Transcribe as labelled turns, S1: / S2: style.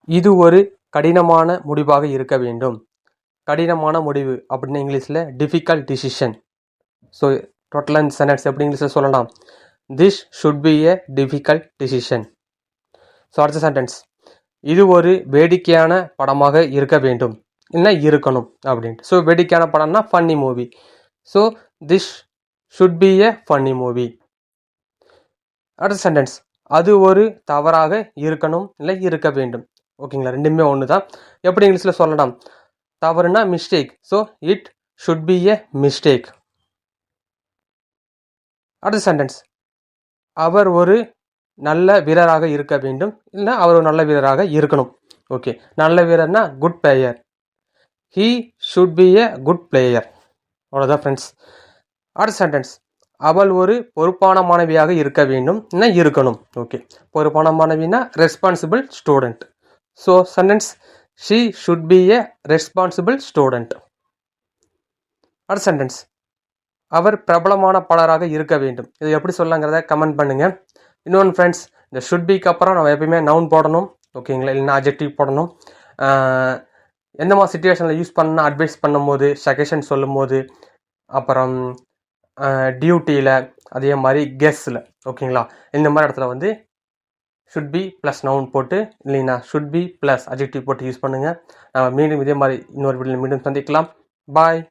S1: இது ஒரு கடினமான முடிவாக இருக்க வேண்டும். கடினமான முடிவு அப்படின்னு இங்கிலீஷில் difficult decision. So total and sentence எப்படி இங்கிலீஷில் சொல்லலாம்? This should be a difficult decision. So அடுத்த சென்டென்ஸ், இது ஒரு வேடிக்கையான படமாக இருக்க வேண்டும், இல்லை இருக்கணும் அப்படின்ட்டு. ஸோ வேடிக்கையான படம்னா funny movie. So this should be a funny movie. அடுத்த சென்டென்ஸ், அது ஒரு தவறாக இருக்கணும், இல்லை இருக்க வேண்டும். ஓகேங்களா, ரெண்டுமே ஒன்று தான். எப்படி இங்கிலீஷில் சொல்லலாம்? தவறுனா mistake. So it should be a mistake. அடுத்த சென்டென்ஸ், அவர் ஒரு நல்ல வீரராக இருக்க வேண்டும், இல்லை அவர் ஒரு நல்ல வீரராக இருக்கணும். ஓகே, நல்ல வீரர்னா good player. He should be a good player. அவ்வளோதான் ஃப்ரெண்ட்ஸ். அடுத்த சென்டென்ஸ், அவள் ஒரு பொறுப்பான மாணவியாக இருக்க வேண்டும், இல்லை இருக்கணும். ஓகே, பொறுப்பான மாணவினா responsible student. So sentence, she should be a responsible student. அடுத்த சென்டென்ஸ், அவர் பிரபலமான பாடகராக இருக்க வேண்டும். இது எப்படி சொல்லலாங்கிறத கமெண்ட் பண்ணுங்கள். இன்னொன்று ஃப்ரெண்ட்ஸ், இந்த ஷுட் பிக்கு அப்புறம் நம்ம எப்பயுமே நவுன் போடணும். ஓகேங்களா, இல்லைன்னா அட்ஜெக்டிவ் போடணும். எந்த மாதிரி சுச்சுவேஷனில் யூஸ் பண்ணால் அட்வைஸ் பண்ணும்போது, சஜஷன் சொல்லும் போது, அப்புறம் டியூட்டியில், அதே மாதிரி கெஸ்ஸில். ஓகேங்களா, இந்த மாதிரி இடத்துல வந்து ஷுட் பி ப்ளஸ் நவுன் போட்டு, இல்லைன்னா ஷுட் பி ப்ளஸ் அட்ஜெக்டிவ் போட்டு யூஸ் பண்ணுங்கள். நம்ம மீண்டும் இதே மாதிரி இன்னொரு வீடியோவில் மீண்டும் சந்திக்கலாம். பாய்.